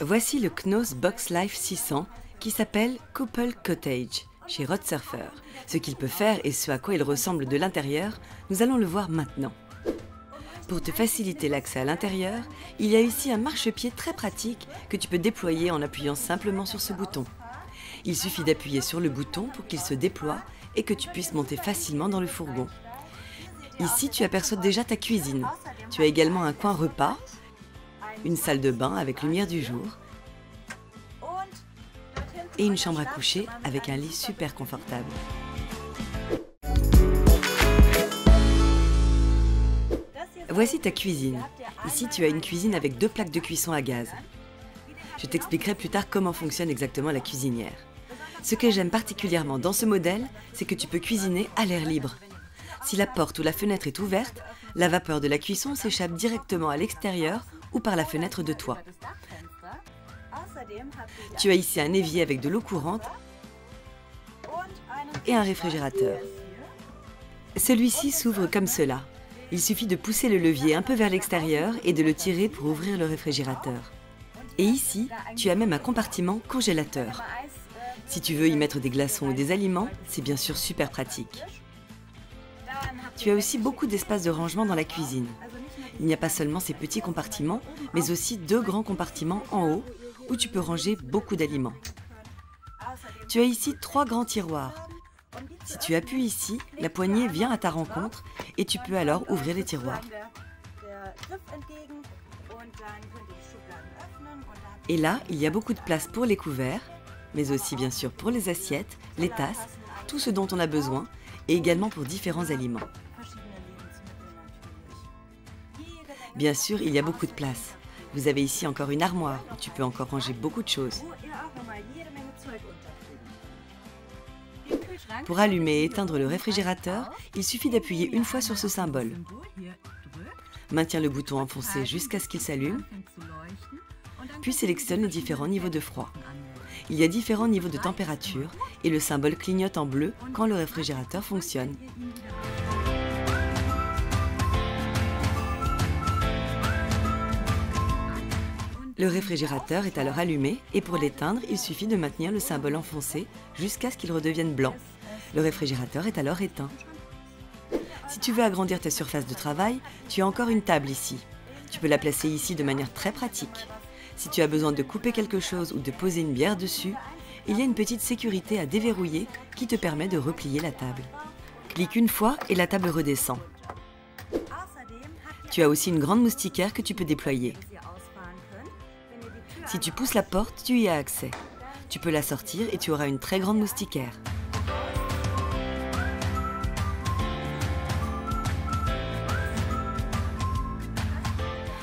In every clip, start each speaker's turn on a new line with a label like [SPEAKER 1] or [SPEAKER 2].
[SPEAKER 1] Voici le Knos Box Life 600 qui s'appelle Couple Cottage chez Rod Surfer. Ce qu'il peut faire et ce à quoi il ressemble de l'intérieur, nous allons le voir maintenant. Pour te faciliter l'accès à l'intérieur, il y a ici un marchepied très pratique que tu peux déployer en appuyant simplement sur ce bouton. Il suffit d'appuyer sur le bouton pour qu'il se déploie et que tu puisses monter facilement dans le fourgon. Ici, tu aperçois déjà ta cuisine. Tu as également un coin repas, une salle de bain avec lumière du jour et une chambre à coucher avec un lit super confortable. Voici ta cuisine. Ici, tu as une cuisine avec 2 plaques de cuisson à gaz. Je t'expliquerai plus tard comment fonctionne exactement la cuisinière. Ce que j'aime particulièrement dans ce modèle, c'est que tu peux cuisiner à l'air libre. Si la porte ou la fenêtre est ouverte, la vapeur de la cuisson s'échappe directement à l'extérieur ou par la fenêtre de toit. Tu as ici un évier avec de l'eau courante et un réfrigérateur. Celui-ci s'ouvre comme cela. Il suffit de pousser le levier un peu vers l'extérieur et de le tirer pour ouvrir le réfrigérateur. Et ici, tu as même un compartiment congélateur. Si tu veux y mettre des glaçons ou des aliments, c'est bien sûr super pratique. Tu as aussi beaucoup d'espace de rangement dans la cuisine. Il n'y a pas seulement ces petits compartiments, mais aussi 2 grands compartiments en haut où tu peux ranger beaucoup d'aliments. Tu as ici 3 grands tiroirs. Si tu appuies ici, la poignée vient à ta rencontre et tu peux alors ouvrir les tiroirs. Et là, il y a beaucoup de place pour les couverts, mais aussi bien sûr pour les assiettes, les tasses, tout ce dont on a besoin, et également pour différents aliments. Bien sûr, il y a beaucoup de place. Vous avez ici encore une armoire où tu peux encore ranger beaucoup de choses. Pour allumer et éteindre le réfrigérateur, il suffit d'appuyer une fois sur ce symbole. Maintiens le bouton enfoncé jusqu'à ce qu'il s'allume, puis sélectionne les différents niveaux de froid. Il y a différents niveaux de température et le symbole clignote en bleu quand le réfrigérateur fonctionne. Le réfrigérateur est alors allumé et pour l'éteindre, il suffit de maintenir le symbole enfoncé jusqu'à ce qu'il redevienne blanc. Le réfrigérateur est alors éteint. Si tu veux agrandir ta surface de travail, tu as encore une table ici. Tu peux la placer ici de manière très pratique. Si tu as besoin de couper quelque chose ou de poser une bière dessus, il y a une petite sécurité à déverrouiller qui te permet de replier la table. Clique une fois et la table redescend. Tu as aussi une grande moustiquaire que tu peux déployer. Si tu pousses la porte, tu y as accès. Tu peux la sortir et tu auras une très grande moustiquaire.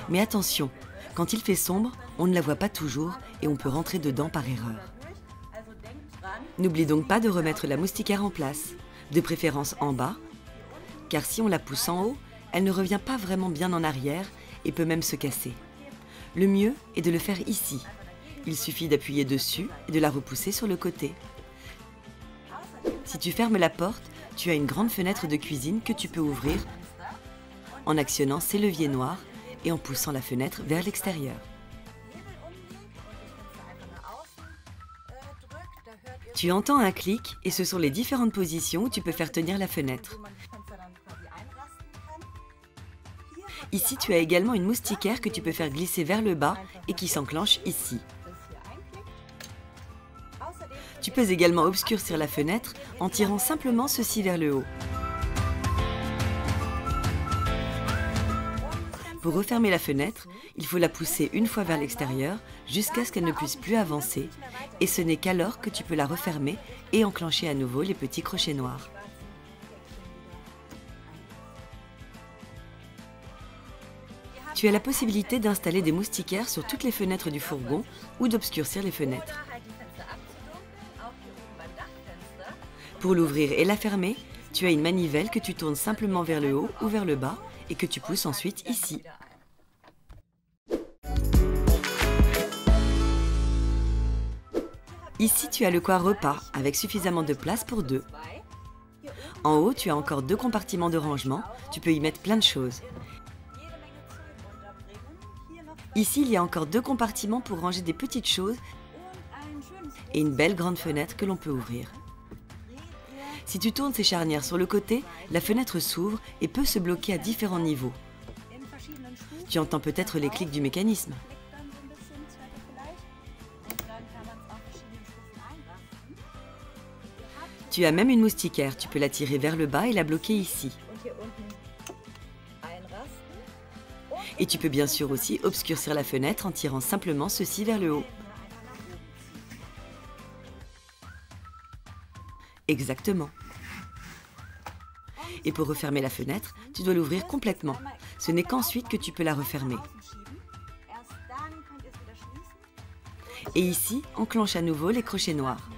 [SPEAKER 1] Mais attention, quand il fait sombre, on ne la voit pas toujours et on peut rentrer dedans par erreur. N'oublie donc pas de remettre la moustiquaire en place, de préférence en bas, car si on la pousse en haut, elle ne revient pas vraiment bien en arrière et peut même se casser. Le mieux est de le faire ici. Il suffit d'appuyer dessus et de la repousser sur le côté. Si tu fermes la porte, tu as une grande fenêtre de cuisine que tu peux ouvrir en actionnant ces leviers noirs et en poussant la fenêtre vers l'extérieur. Tu entends un clic et ce sont les différentes positions où tu peux faire tenir la fenêtre. Ici, tu as également une moustiquaire que tu peux faire glisser vers le bas et qui s'enclenche ici. Tu peux également obscurcir la fenêtre en tirant simplement ceci vers le haut. Pour refermer la fenêtre, il faut la pousser une fois vers l'extérieur jusqu'à ce qu'elle ne puisse plus avancer et ce n'est qu'alors que tu peux la refermer et enclencher à nouveau les petits crochets noirs. Tu as la possibilité d'installer des moustiquaires sur toutes les fenêtres du fourgon ou d'obscurcir les fenêtres. Pour l'ouvrir et la fermer, tu as une manivelle que tu tournes simplement vers le haut ou vers le bas et que tu pousses ensuite ici. Ici, tu as le coin repas avec suffisamment de place pour 2. En haut, tu as encore 2 compartiments de rangement, tu peux y mettre plein de choses. Ici, il y a encore 2 compartiments pour ranger des petites choses et une belle grande fenêtre que l'on peut ouvrir. Si tu tournes ces charnières sur le côté, la fenêtre s'ouvre et peut se bloquer à différents niveaux. Tu entends peut-être les clics du mécanisme. Tu as même une moustiquaire, tu peux la tirer vers le bas et la bloquer ici. Et tu peux bien sûr aussi obscurcir la fenêtre en tirant simplement ceci vers le haut. Exactement. Et pour refermer la fenêtre, tu dois l'ouvrir complètement. Ce n'est qu'ensuite que tu peux la refermer. Et ici, enclenche à nouveau les crochets noirs.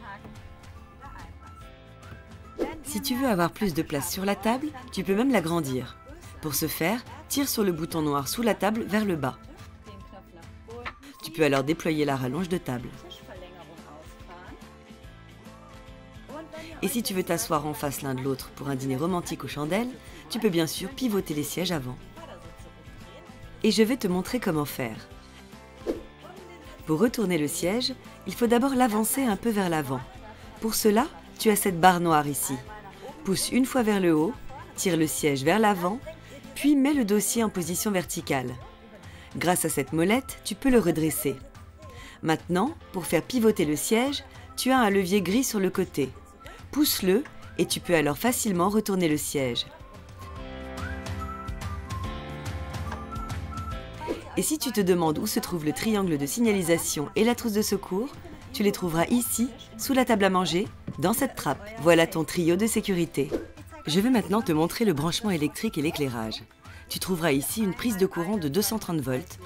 [SPEAKER 1] Si tu veux avoir plus de place sur la table, tu peux même l'agrandir. Pour ce faire, tire sur le bouton noir sous la table vers le bas. Tu peux alors déployer la rallonge de table. Et si tu veux t'asseoir en face l'un de l'autre pour un dîner romantique aux chandelles, tu peux bien sûr pivoter les sièges avant. Et je vais te montrer comment faire. Pour retourner le siège, il faut d'abord l'avancer un peu vers l'avant. Pour cela, tu as cette barre noire ici. Pousse une fois vers le haut, tire le siège vers l'avant, puis mets le dossier en position verticale. Grâce à cette molette, tu peux le redresser. Maintenant, pour faire pivoter le siège, tu as un levier gris sur le côté. Pousse-le et tu peux alors facilement retourner le siège. Et si tu te demandes où se trouve le triangle de signalisation et la trousse de secours, tu les trouveras ici, sous la table à manger, dans cette trappe. Voilà ton trio de sécurité. Je vais maintenant te montrer le branchement électrique et l'éclairage. Tu trouveras ici une prise de courant de 230 volts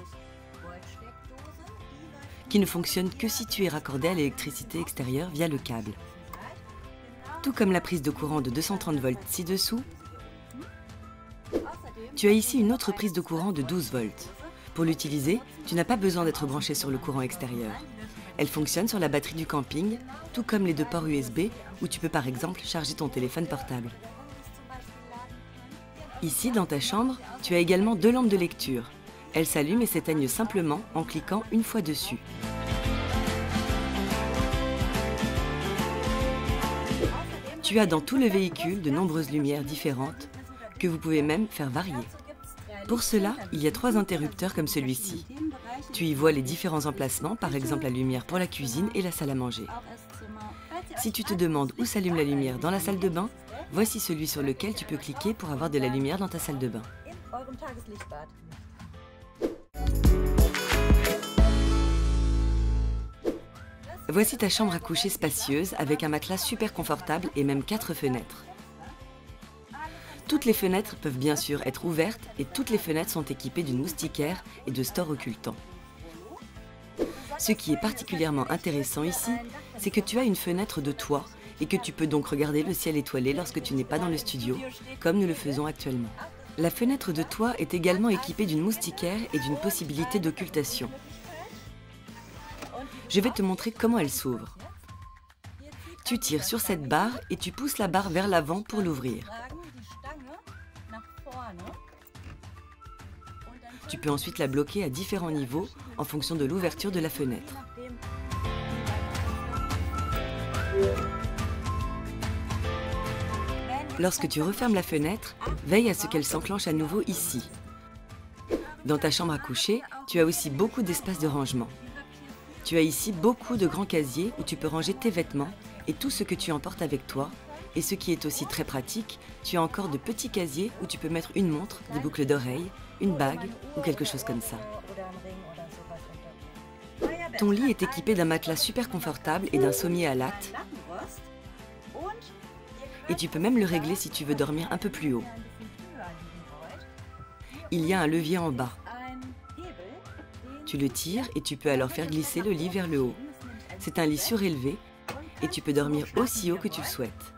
[SPEAKER 1] qui ne fonctionne que si tu es raccordé à l'électricité extérieure via le câble. Tout comme la prise de courant de 230 volts ci-dessous, tu as ici une autre prise de courant de 12 volts. Pour l'utiliser, tu n'as pas besoin d'être branché sur le courant extérieur. Elle fonctionne sur la batterie du camping, tout comme les 2 ports USB où tu peux par exemple charger ton téléphone portable. Ici, dans ta chambre, tu as également 2 lampes de lecture. Elles s'allument et s'éteignent simplement en cliquant une fois dessus. Tu as dans tout le véhicule de nombreuses lumières différentes que vous pouvez même faire varier. Pour cela, il y a 3 interrupteurs comme celui-ci. Tu y vois les différents emplacements, par exemple la lumière pour la cuisine et la salle à manger. Si tu te demandes où s'allume la lumière dans la salle de bain, voici celui sur lequel tu peux cliquer pour avoir de la lumière dans ta salle de bain. Voici ta chambre à coucher spacieuse avec un matelas super confortable et même 4 fenêtres. Toutes les fenêtres peuvent bien sûr être ouvertes et toutes les fenêtres sont équipées d'une moustiquaire et de stores occultants. Ce qui est particulièrement intéressant ici, c'est que tu as une fenêtre de toit et que tu peux donc regarder le ciel étoilé lorsque tu n'es pas dans le studio, comme nous le faisons actuellement. La fenêtre de toit est également équipée d'une moustiquaire et d'une possibilité d'occultation. Je vais te montrer comment elle s'ouvre. Tu tires sur cette barre et tu pousses la barre vers l'avant pour l'ouvrir. Tu peux ensuite la bloquer à différents niveaux en fonction de l'ouverture de la fenêtre. Lorsque tu refermes la fenêtre, veille à ce qu'elle s'enclenche à nouveau ici. Dans ta chambre à coucher, tu as aussi beaucoup d'espace de rangement. Tu as ici beaucoup de grands casiers où tu peux ranger tes vêtements et tout ce que tu emportes avec toi. Et ce qui est aussi très pratique, tu as encore de petits casiers où tu peux mettre une montre, des boucles d'oreilles, une bague ou quelque chose comme ça. Ton lit est équipé d'un matelas super confortable et d'un sommier à lattes. Et tu peux même le régler si tu veux dormir un peu plus haut. Il y a un levier en bas. Tu le tires et tu peux alors faire glisser le lit vers le haut. C'est un lit surélevé et tu peux dormir aussi haut que tu le souhaites.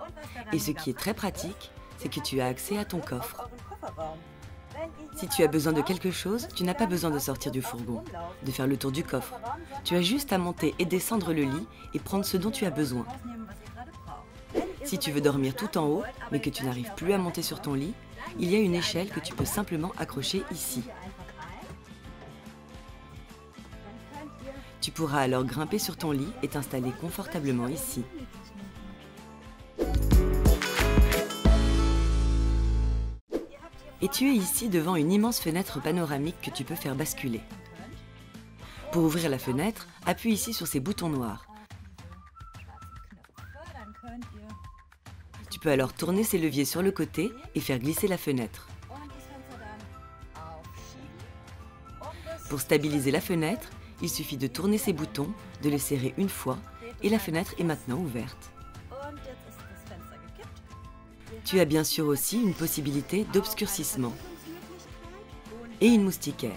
[SPEAKER 1] Et ce qui est très pratique, c'est que tu as accès à ton coffre. Si tu as besoin de quelque chose, tu n'as pas besoin de sortir du fourgon, de faire le tour du coffre. Tu as juste à monter et descendre le lit et prendre ce dont tu as besoin. Si tu veux dormir tout en haut, mais que tu n'arrives plus à monter sur ton lit, il y a une échelle que tu peux simplement accrocher ici. Tu pourras alors grimper sur ton lit et t'installer confortablement ici. Et tu es ici devant une immense fenêtre panoramique que tu peux faire basculer. Pour ouvrir la fenêtre, appuie ici sur ces boutons noirs. Tu peux alors tourner ces leviers sur le côté et faire glisser la fenêtre. Pour stabiliser la fenêtre, il suffit de tourner ces boutons, de les serrer une fois et la fenêtre est maintenant ouverte. Tu as bien sûr aussi une possibilité d'obscurcissement et une moustiquaire.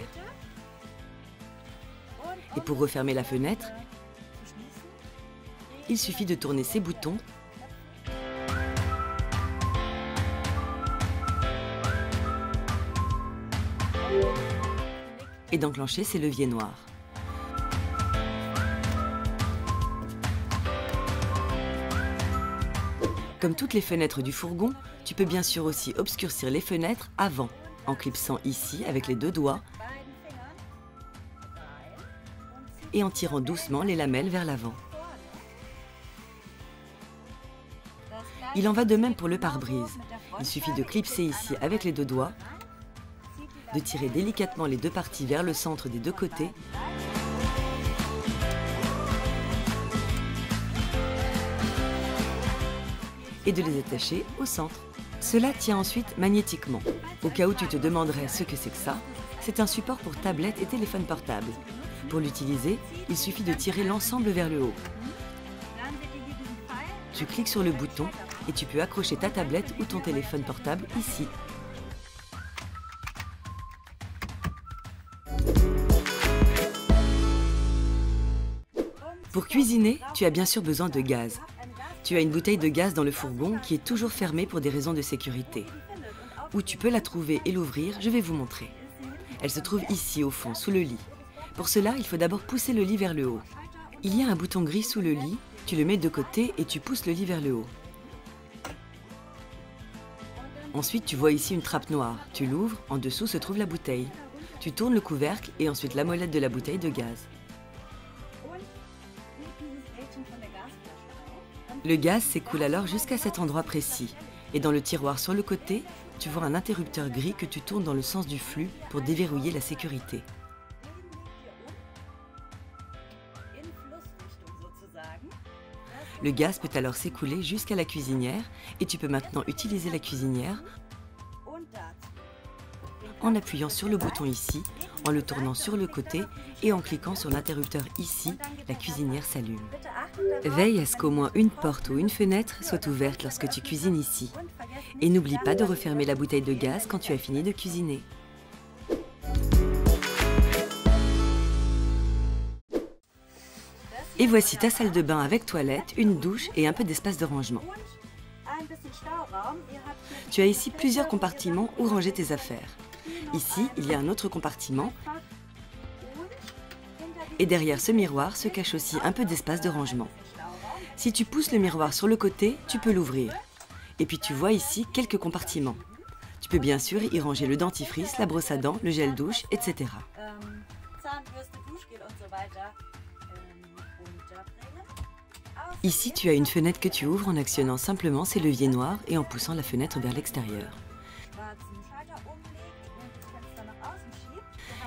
[SPEAKER 1] Et pour refermer la fenêtre, il suffit de tourner ces boutons et d'enclencher ces leviers noirs. Comme toutes les fenêtres du fourgon, tu peux bien sûr aussi obscurcir les fenêtres avant, en clipsant ici avec les 2 doigts et en tirant doucement les lamelles vers l'avant. Il en va de même pour le pare-brise. Il suffit de clipser ici avec les 2 doigts, de tirer délicatement les 2 parties vers le centre des 2 côtés et de les attacher au centre. Cela tient ensuite magnétiquement. Au cas où tu te demanderais ce que c'est que ça, c'est un support pour tablette et téléphone portable. Pour l'utiliser, il suffit de tirer l'ensemble vers le haut. Tu cliques sur le bouton et tu peux accrocher ta tablette ou ton téléphone portable ici. Pour cuisiner, tu as bien sûr besoin de gaz. Tu as une bouteille de gaz dans le fourgon qui est toujours fermée pour des raisons de sécurité. Où tu peux la trouver et l'ouvrir, je vais vous montrer. Elle se trouve ici au fond, sous le lit. Pour cela, il faut d'abord pousser le lit vers le haut. Il y a un bouton gris sous le lit, tu le mets de côté et tu pousses le lit vers le haut. Ensuite, tu vois ici une trappe noire. Tu l'ouvres, en dessous se trouve la bouteille. Tu tournes le couvercle et ensuite la molette de la bouteille de gaz. Le gaz s'écoule alors jusqu'à cet endroit précis. Et dans le tiroir sur le côté, tu vois un interrupteur gris que tu tournes dans le sens du flux pour déverrouiller la sécurité. Le gaz peut alors s'écouler jusqu'à la cuisinière et tu peux maintenant utiliser la cuisinière en appuyant sur le bouton ici, en le tournant sur le côté et en cliquant sur l'interrupteur ici, la cuisinière s'allume. Veille à ce qu'au moins une porte ou une fenêtre soit ouverte lorsque tu cuisines ici. Et n'oublie pas de refermer la bouteille de gaz quand tu as fini de cuisiner. Et voici ta salle de bain avec toilette, une douche et un peu d'espace de rangement. Tu as ici plusieurs compartiments où ranger tes affaires. Ici, il y a un autre compartiment. Et derrière ce miroir se cache aussi un peu d'espace de rangement. Si tu pousses le miroir sur le côté, tu peux l'ouvrir. Et puis tu vois ici quelques compartiments. Tu peux bien sûr y ranger le dentifrice, la brosse à dents, le gel douche, etc. Ici, tu as une fenêtre que tu ouvres en actionnant simplement ces leviers noirs et en poussant la fenêtre vers l'extérieur.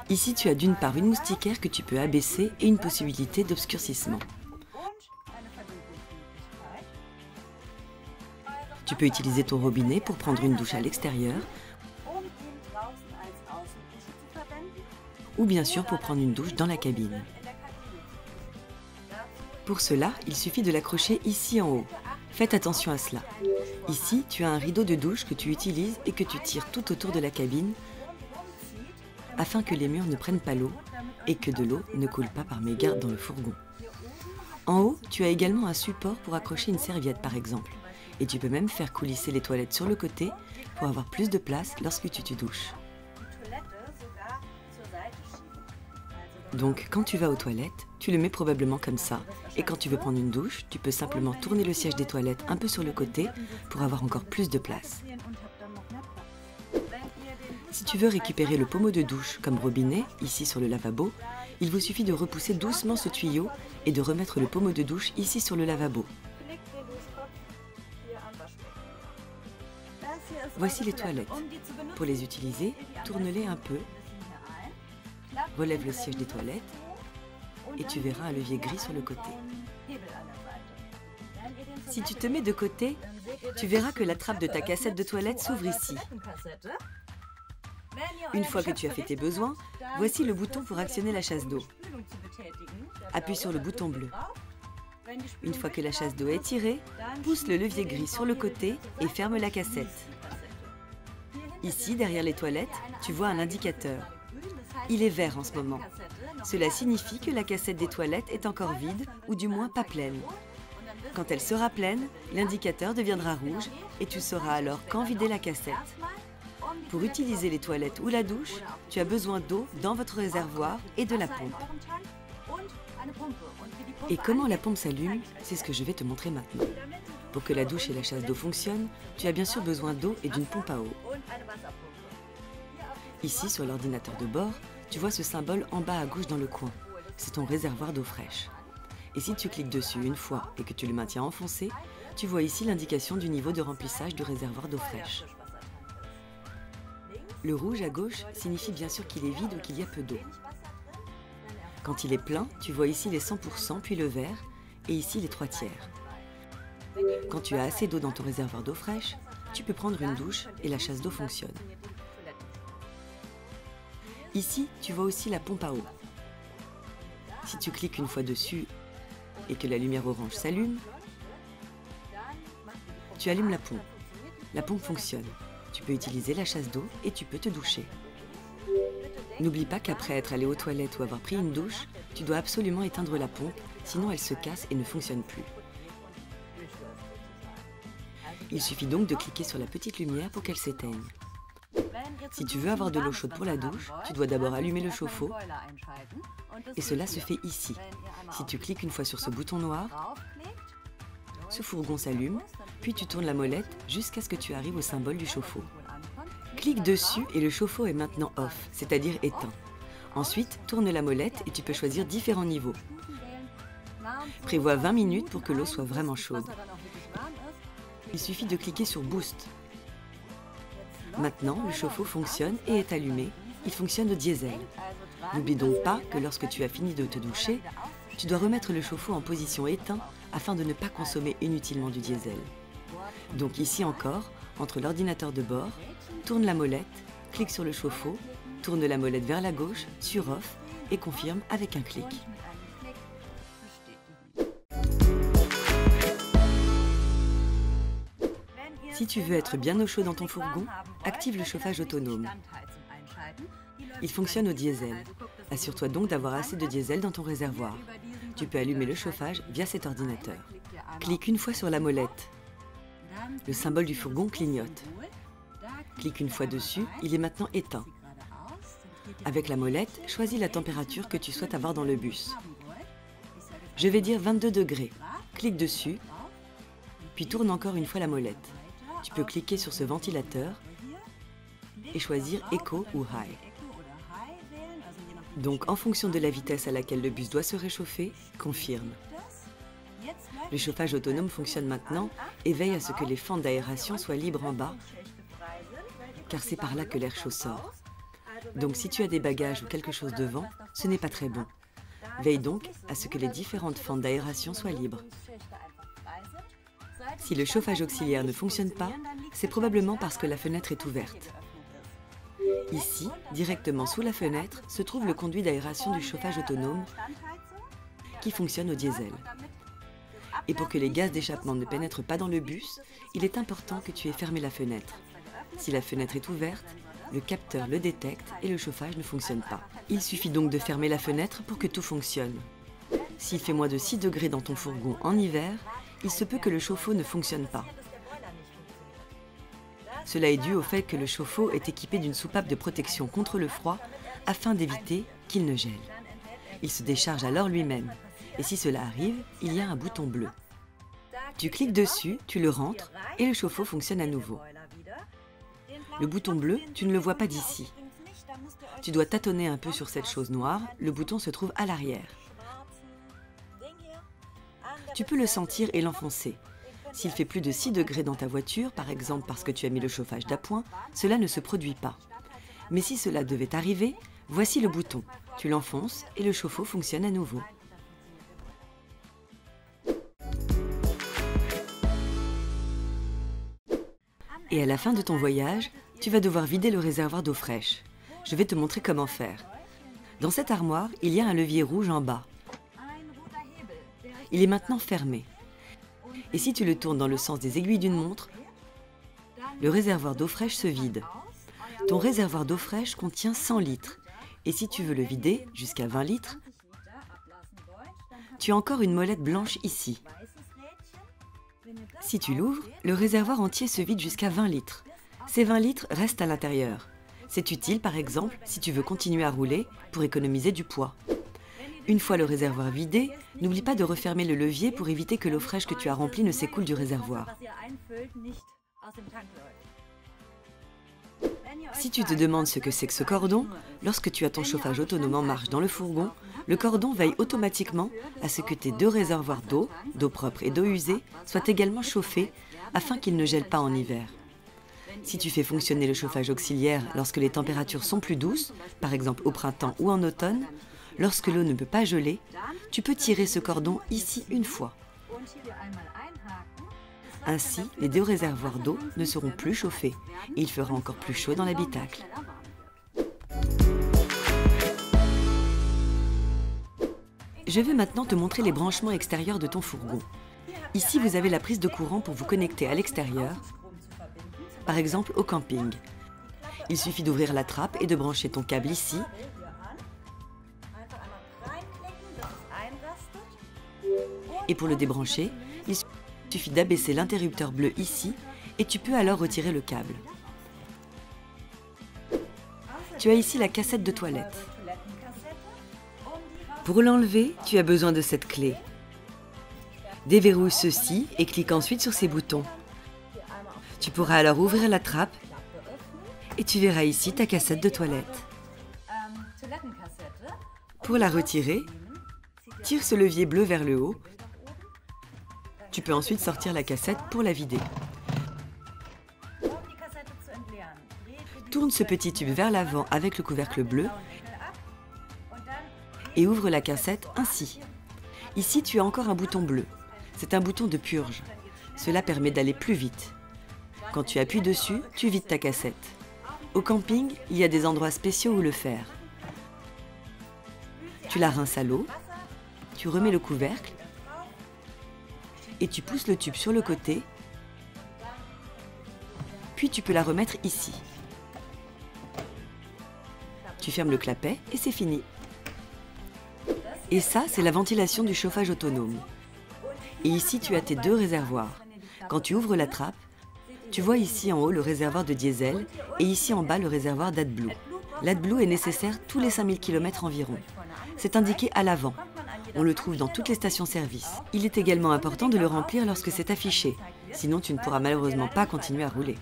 [SPEAKER 1] Ici, tu as d'une part une moustiquaire que tu peux abaisser et une possibilité d'obscurcissement. Tu peux utiliser ton robinet pour prendre une douche à l'extérieur ou bien sûr pour prendre une douche dans la cabine. Pour cela, il suffit de l'accrocher ici en haut. Faites attention à cela. Ici, tu as un rideau de douche que tu utilises et que tu tires tout autour de la cabine afin que les murs ne prennent pas l'eau et que de l'eau ne coule pas par mégarde dans le fourgon. En haut, tu as également un support pour accrocher une serviette par exemple. Et tu peux même faire coulisser les toilettes sur le côté pour avoir plus de place lorsque tu te douches. Donc quand tu vas aux toilettes, tu le mets probablement comme ça. Et quand tu veux prendre une douche, tu peux simplement tourner le siège des toilettes un peu sur le côté pour avoir encore plus de place. Si tu veux récupérer le pommeau de douche comme robinet, ici sur le lavabo, il vous suffit de repousser doucement ce tuyau et de remettre le pommeau de douche ici sur le lavabo. Voici les toilettes. Pour les utiliser, tourne-les un peu, relève le siège des toilettes et tu verras un levier gris sur le côté. Si tu te mets de côté, tu verras que la trappe de ta cassette de toilette s'ouvre ici. Une fois que tu as fait tes besoins, voici le bouton pour actionner la chasse d'eau. Appuie sur le bouton bleu. Une fois que la chasse d'eau est tirée, pousse le levier gris sur le côté et ferme la cassette. Ici, derrière les toilettes, tu vois un indicateur. Il est vert en ce moment. Cela signifie que la cassette des toilettes est encore vide ou du moins pas pleine. Quand elle sera pleine, l'indicateur deviendra rouge et tu sauras alors quand vider la cassette. Pour utiliser les toilettes ou la douche, tu as besoin d'eau dans votre réservoir et de la pompe. Et comment la pompe s'allume, c'est ce que je vais te montrer maintenant. Pour que la douche et la chasse d'eau fonctionnent, tu as bien sûr besoin d'eau et d'une pompe à eau. Ici, sur l'ordinateur de bord, tu vois ce symbole en bas à gauche dans le coin. C'est ton réservoir d'eau fraîche. Et si tu cliques dessus une fois et que tu le maintiens enfoncé, tu vois ici l'indication du niveau de remplissage du réservoir d'eau fraîche. Le rouge à gauche signifie bien sûr qu'il est vide ou qu'il y a peu d'eau. Quand il est plein, tu vois ici les 100% puis le vert et ici les 3/4. Quand tu as assez d'eau dans ton réservoir d'eau fraîche, tu peux prendre une douche et la chasse d'eau fonctionne. Ici, tu vois aussi la pompe à eau. Si tu cliques une fois dessus et que la lumière orange s'allume, tu allumes la pompe. La pompe fonctionne. Tu peux utiliser la chasse d'eau et tu peux te doucher. N'oublie pas qu'après être allé aux toilettes ou avoir pris une douche, tu dois absolument éteindre la pompe, sinon elle se casse et ne fonctionne plus. Il suffit donc de cliquer sur la petite lumière pour qu'elle s'éteigne. Si tu veux avoir de l'eau chaude pour la douche, tu dois d'abord allumer le chauffe-eau et cela se fait ici. Si tu cliques une fois sur ce bouton noir, ce fourgon s'allume, puis tu tournes la molette jusqu'à ce que tu arrives au symbole du chauffe-eau. Clique dessus et le chauffe-eau est maintenant off, c'est-à-dire éteint. Ensuite, tourne la molette et tu peux choisir différents niveaux. Prévois 20 minutes pour que l'eau soit vraiment chaude. Il suffit de cliquer sur Boost. Maintenant, le chauffe-eau fonctionne et est allumé. Il fonctionne au diesel. N'oublie donc pas que lorsque tu as fini de te doucher, tu dois remettre le chauffe-eau en position éteint afin de ne pas consommer inutilement du diesel. Donc ici encore, entre l'ordinateur de bord, tourne la molette, clique sur le chauffe-eau, tourne la molette vers la gauche, sur Off et confirme avec un clic. Si tu veux être bien au chaud dans ton fourgon, active le chauffage autonome. Il fonctionne au diesel. Assure-toi donc d'avoir assez de diesel dans ton réservoir. Tu peux allumer le chauffage via cet ordinateur. Clique une fois sur la molette. Le symbole du fourgon clignote. Clique une fois dessus, il est maintenant éteint. Avec la molette, choisis la température que tu souhaites avoir dans le bus. Je vais dire 22 degrés. Clique dessus, puis tourne encore une fois la molette. Tu peux cliquer sur ce ventilateur et choisir Eco ou High. Donc, en fonction de la vitesse à laquelle le bus doit se réchauffer, confirme. Le chauffage autonome fonctionne maintenant et veille à ce que les fentes d'aération soient libres en bas, car c'est par là que l'air chaud sort. Donc, si tu as des bagages ou quelque chose devant, ce n'est pas très bon. Veille donc à ce que les différentes fentes d'aération soient libres. Si le chauffage auxiliaire ne fonctionne pas, c'est probablement parce que la fenêtre est ouverte. Ici, directement sous la fenêtre, se trouve le conduit d'aération du chauffage autonome qui fonctionne au diesel. Et pour que les gaz d'échappement ne pénètrent pas dans le bus, il est important que tu aies fermé la fenêtre. Si la fenêtre est ouverte, le capteur le détecte et le chauffage ne fonctionne pas. Il suffit donc de fermer la fenêtre pour que tout fonctionne. S'il fait moins de 6 degrés dans ton fourgon en hiver, il se peut que le chauffe-eau ne fonctionne pas. Cela est dû au fait que le chauffe-eau est équipé d'une soupape de protection contre le froid afin d'éviter qu'il ne gèle. Il se décharge alors lui-même. Et si cela arrive, il y a un bouton bleu. Tu cliques dessus, tu le rentres et le chauffe-eau fonctionne à nouveau. Le bouton bleu, tu ne le vois pas d'ici. Tu dois tâtonner un peu sur cette chose noire, le bouton se trouve à l'arrière. Tu peux le sentir et l'enfoncer. S'il fait plus de 6 degrés dans ta voiture, par exemple parce que tu as mis le chauffage d'appoint, cela ne se produit pas. Mais si cela devait arriver, voici le bouton. Tu l'enfonces et le chauffe-eau fonctionne à nouveau. Et à la fin de ton voyage, tu vas devoir vider le réservoir d'eau fraîche. Je vais te montrer comment faire. Dans cette armoire, il y a un levier rouge en bas. Il est maintenant fermé. Et si tu le tournes dans le sens des aiguilles d'une montre, le réservoir d'eau fraîche se vide. Ton réservoir d'eau fraîche contient 100 litres. Et si tu veux le vider jusqu'à 20 litres, tu as encore une molette blanche ici. Si tu l'ouvres, le réservoir entier se vide jusqu'à 20 litres. Ces 20 litres restent à l'intérieur. C'est utile, par exemple, si tu veux continuer à rouler pour économiser du poids. Une fois le réservoir vidé, n'oublie pas de refermer le levier pour éviter que l'eau fraîche que tu as remplie ne s'écoule du réservoir. Si tu te demandes ce que c'est que ce cordon, lorsque tu as ton chauffage autonome en marche dans le fourgon, le cordon veille automatiquement à ce que tes deux réservoirs d'eau propre et d'eau usée, soient également chauffés afin qu'ils ne gèlent pas en hiver. Si tu fais fonctionner le chauffage auxiliaire lorsque les températures sont plus douces, par exemple au printemps ou en automne, lorsque l'eau ne peut pas geler, tu peux tirer ce cordon ici une fois. Ainsi, les deux réservoirs d'eau ne seront plus chauffés et il fera encore plus chaud dans l'habitacle. Je vais maintenant te montrer les branchements extérieurs de ton fourgon. Ici, vous avez la prise de courant pour vous connecter à l'extérieur, par exemple au camping. Il suffit d'ouvrir la trappe et de brancher ton câble ici. Et pour le débrancher, il suffit d'abaisser l'interrupteur bleu ici et tu peux alors retirer le câble. Tu as ici la cassette de toilette. Pour l'enlever, tu as besoin de cette clé. Déverrouille ceci et clique ensuite sur ces boutons. Tu pourras alors ouvrir la trappe et tu verras ici ta cassette de toilette. Pour la retirer, tire ce levier bleu vers le haut. Tu peux ensuite sortir la cassette pour la vider. Tourne ce petit tube vers l'avant avec le couvercle bleu et ouvre la cassette ainsi. Ici, tu as encore un bouton bleu. C'est un bouton de purge. Cela permet d'aller plus vite. Quand tu appuies dessus, tu vides ta cassette. Au camping, il y a des endroits spéciaux où le faire. Tu la rinces à l'eau, tu remets le couvercle et tu pousses le tube sur le côté, puis tu peux la remettre ici. Tu fermes le clapet et c'est fini. Et ça, c'est la ventilation du chauffage autonome. Et ici, tu as tes deux réservoirs. Quand tu ouvres la trappe, tu vois ici en haut le réservoir de diesel et ici en bas le réservoir d'AdBlue. L'AdBlue est nécessaire tous les 5000 km environ. C'est indiqué à l'avant. On le trouve dans toutes les stations-service. Il est également important de le remplir lorsque c'est affiché. Sinon, tu ne pourras malheureusement pas continuer à rouler.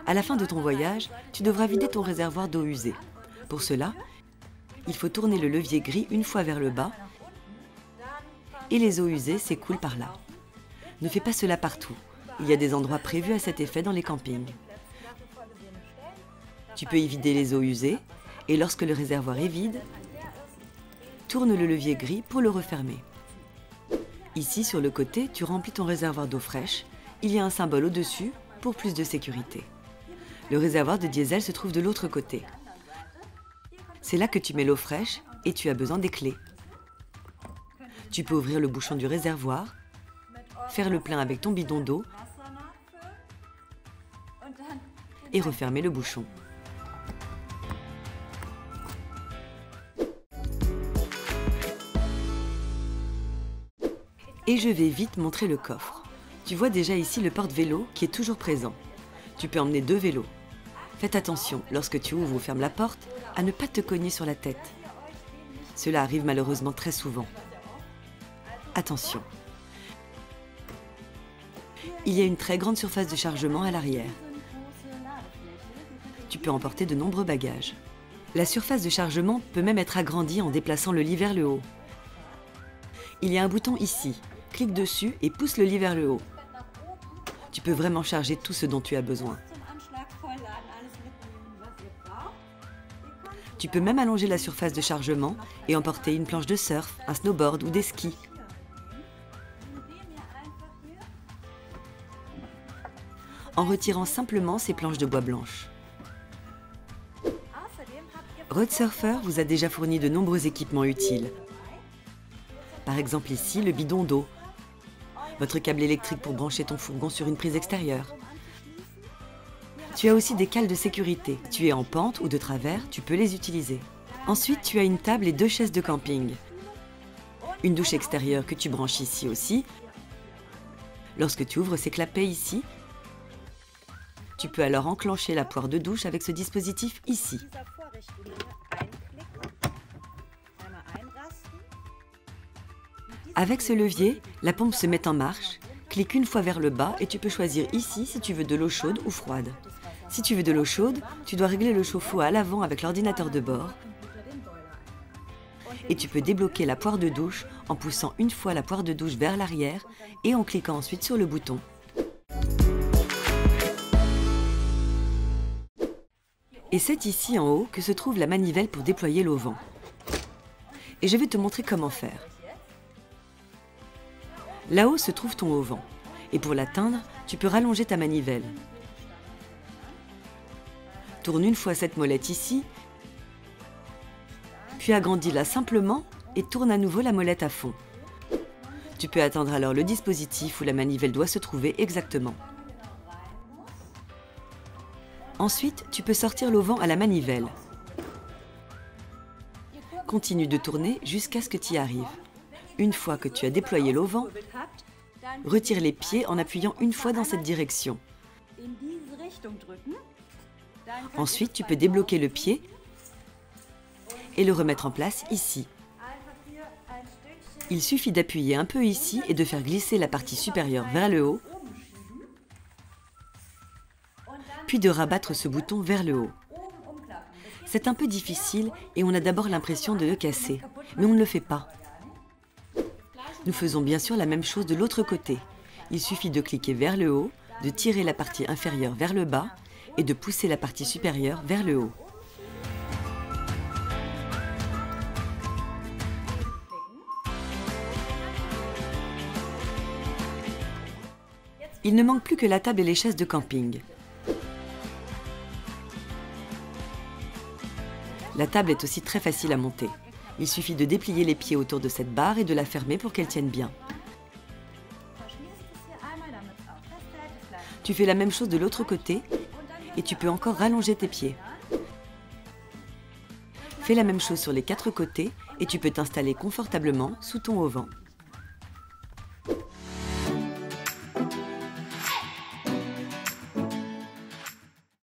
[SPEAKER 1] À la fin de ton voyage, tu devras vider ton réservoir d'eau usée. Pour cela, il faut tourner le levier gris une fois vers le bas et les eaux usées s'écoulent par là. Ne fais pas cela partout. Il y a des endroits prévus à cet effet dans les campings. Tu peux y vider les eaux usées et lorsque le réservoir est vide, tourne le levier gris pour le refermer. Ici, sur le côté, tu remplis ton réservoir d'eau fraîche. Il y a un symbole au-dessus pour plus de sécurité. Le réservoir de diesel se trouve de l'autre côté. C'est là que tu mets l'eau fraîche et tu as besoin des clés. Tu peux ouvrir le bouchon du réservoir, faire le plein avec ton bidon d'eau et refermer le bouchon. Et je vais vite montrer le coffre. Tu vois déjà ici le porte-vélo qui est toujours présent. Tu peux emmener 2 vélos. Faites attention, lorsque tu ouvres ou fermes la porte, à ne pas te cogner sur la tête. Cela arrive malheureusement très souvent. Attention. Il y a une très grande surface de chargement à l'arrière. Tu peux emporter de nombreux bagages. La surface de chargement peut même être agrandie en déplaçant le lit vers le haut. Il y a un bouton ici. Clique dessus et pousse le lit vers le haut. Tu peux vraiment charger tout ce dont tu as besoin. Tu peux même allonger la surface de chargement et emporter une planche de surf, un snowboard ou des skis. En retirant simplement ces planches de bois blanches. Road Surfer vous a déjà fourni de nombreux équipements utiles. Par exemple ici, le bidon d'eau, votre câble électrique pour brancher ton fourgon sur une prise extérieure. Tu as aussi des cales de sécurité. Si tu es en pente ou de travers, tu peux les utiliser. Ensuite, tu as une table et 2 chaises de camping. Une douche extérieure que tu branches ici aussi. Lorsque tu ouvres ces clapets ici, tu peux alors enclencher la poire de douche avec ce dispositif ici. Avec ce levier, la pompe se met en marche. Clique une fois vers le bas et tu peux choisir ici si tu veux de l'eau chaude ou froide. Si tu veux de l'eau chaude, tu dois régler le chauffe-eau à l'avant avec l'ordinateur de bord. Et tu peux débloquer la poire de douche en poussant une fois la poire de douche vers l'arrière et en cliquant ensuite sur le bouton. Et c'est ici en haut que se trouve la manivelle pour déployer l'auvent. Et je vais te montrer comment faire. Là-haut se trouve ton auvent. Et pour l'atteindre, tu peux rallonger ta manivelle. Tourne une fois cette molette ici, puis agrandis-la simplement et tourne à nouveau la molette à fond. Tu peux atteindre alors le dispositif où la manivelle doit se trouver exactement. Ensuite, tu peux sortir l'auvent à la manivelle. Continue de tourner jusqu'à ce que tu y arrives. Une fois que tu as déployé l'auvent, retire les pieds en appuyant une fois dans cette direction. Ensuite, tu peux débloquer le pied et le remettre en place ici. Il suffit d'appuyer un peu ici et de faire glisser la partie supérieure vers le haut, puis de rabattre ce bouton vers le haut. C'est un peu difficile et on a d'abord l'impression de le casser, mais on ne le fait pas. Nous faisons bien sûr la même chose de l'autre côté. Il suffit de cliquer vers le haut, de tirer la partie inférieure vers le bas et de pousser la partie supérieure vers le haut. Il ne manque plus que la table et les chaises de camping. La table est aussi très facile à monter. Il suffit de déplier les pieds autour de cette barre et de la fermer pour qu'elle tienne bien. Tu fais la même chose de l'autre côté et tu peux encore rallonger tes pieds. Fais la même chose sur les 4 côtés et tu peux t'installer confortablement sous ton auvent.